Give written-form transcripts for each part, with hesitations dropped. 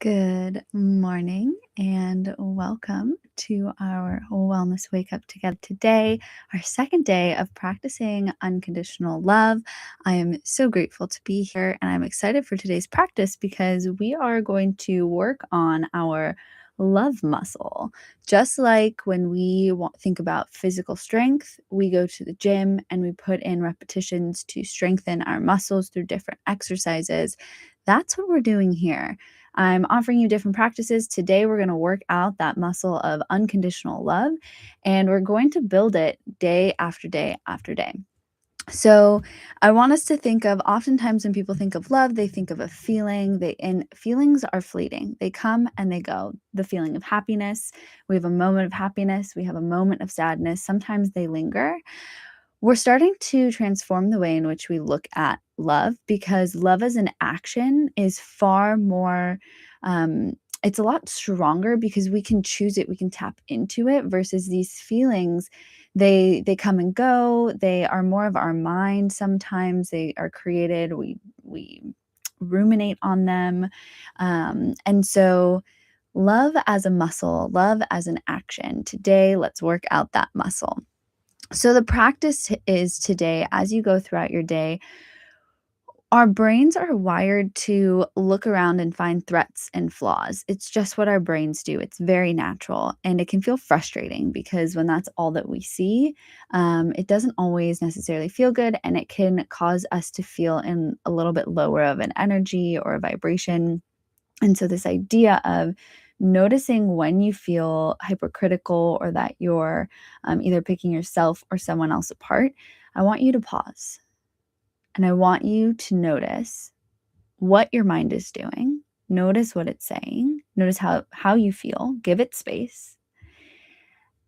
Good morning and welcome to our Wellness Wake Up Together today, our second day of practicing unconditional love. I am so grateful to be here and I'm excited for today's practice because we are going to work on our love muscle. Just like when we think about physical strength, we go to the gym and we put in repetitions to strengthen our muscles through different exercises. That's what we're doing here. I'm offering you different practices. Today, we're going to work out that muscle of unconditional love, and we're going to build it day after day after day. So, I want us to think of oftentimes when people think of love, they think of a feeling. And feelings are fleeting. They come and they go. The feeling of happiness, we have a moment of happiness, we have a moment of sadness. Sometimes they linger. We're starting to transform the way in which we look at love because love as an action is far more, it's a lot stronger because we can choose it, we can tap into it versus these feelings. They come and go. They are more of our mind. Sometimes they are created. We ruminate on them, and so love as a muscle, love as an action. Today, let's work out that muscle. So the practice is today, as you go throughout your day, our brains are wired to look around and find threats and flaws. It's just what our brains do. It's very natural. And it can feel frustrating because when that's all that we see, it doesn't always necessarily feel good. And it can cause us to feel in a little bit lower of an energy or a vibration. And so, this idea of noticing when you feel hypercritical or that you're either picking yourself or someone else apart, I want you to pause and I want you to notice what your mind is doing. Notice what it's saying. Notice how you feel. Give it space.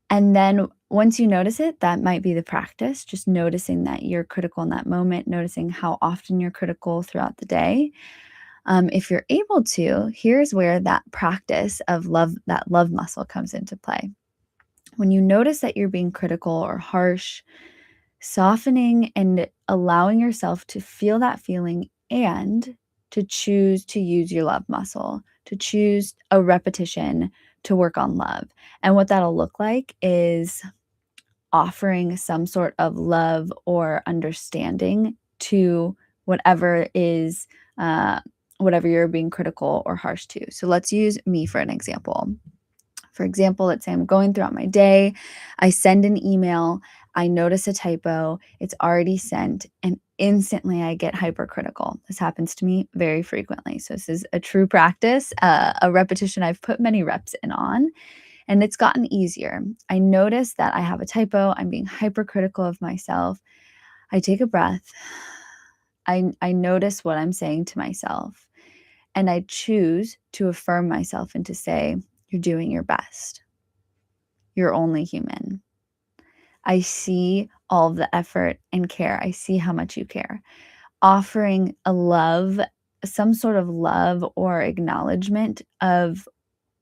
And then once you notice it, that might be the practice, just noticing that you're critical in that moment, noticing how often you're critical throughout the day. If you're able to, here's where that practice of love, that love muscle comes into play. When you notice that you're being critical or harsh, softening and allowing yourself to feel that feeling and to choose to use your love muscle, to choose a repetition to work on love. And what that'll look like is offering some sort of love or understanding to whatever is whatever you're being critical or harsh to. So let's use me for an example. For example, let's say I'm going throughout my day, I send an email, I notice a typo, it's already sent, and instantly I get hypercritical. This happens to me very frequently. So this is a true practice, a repetition I've put many reps in on. And it's gotten easier. I notice that I have a typo. I'm being hypercritical of myself. I take a breath. I notice what I'm saying to myself. And I choose to affirm myself and to say, you're doing your best. You're only human. I see all of the effort and care. I see how much you care. Offering a love, some sort of love or acknowledgement of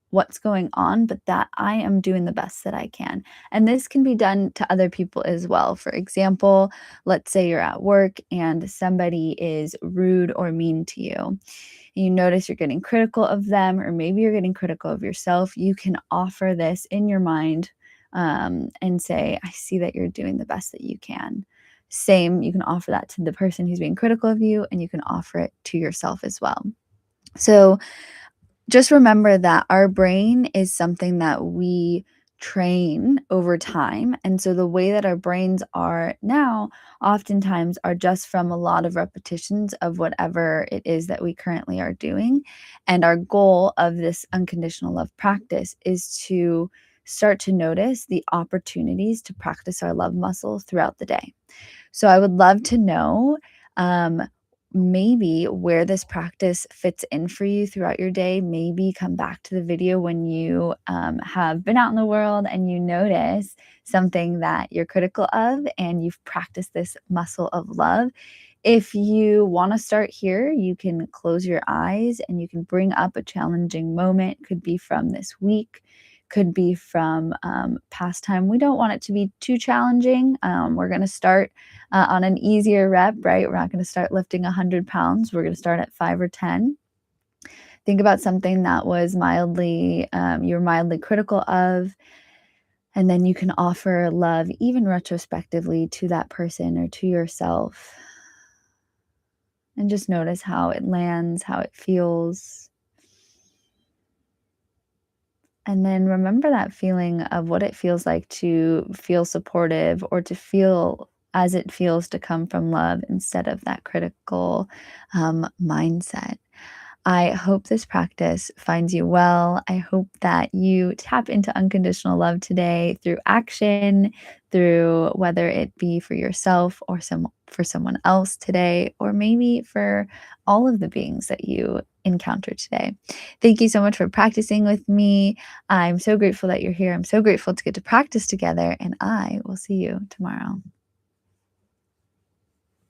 what's going on, but that I am doing the best that I can. And this can be done to other people as well. For example, let's say you're at work and somebody is rude or mean to you. You notice you're getting critical of them, or maybe you're getting critical of yourself. You can offer this in your mind and say, I see that you're doing the best that you can. Same, you can offer that to the person who's being critical of you, and you can offer it to yourself as well. So, just remember that our brain is something that we train over time. And so the way that our brains are now oftentimes are just from a lot of repetitions of whatever it is that we currently are doing. And our goal of this unconditional love practice is to start to notice the opportunities to practice our love muscle throughout the day. So I would love to know maybe where this practice fits in for you throughout your day. Maybe come back to the video when you have been out in the world and you notice something that you're critical of and you've practiced this muscle of love. If you want to start here, you can close your eyes and you can bring up a challenging moment. Could be from this week, could be from past time. We don't want it to be too challenging. We're going to start on an easier rep, right? We're not going to start lifting 100 pounds. We're going to start at 5 or 10. Think about something that was mildly, you're mildly critical of, and then you can offer love, even retrospectively, to that person or to yourself. And just notice how it lands, how it feels. And then remember that feeling of what it feels like to feel supportive or to feel as it feels to come from love instead of that critical mindset. I hope this practice finds you well. I hope that you tap into unconditional love today through action, through whether it be for yourself or for someone else today, or maybe for all of the beings that you encounter today. Thank you so much for practicing with me. I'm so grateful that you're here. I'm so grateful to get to practice together, and I will see you tomorrow.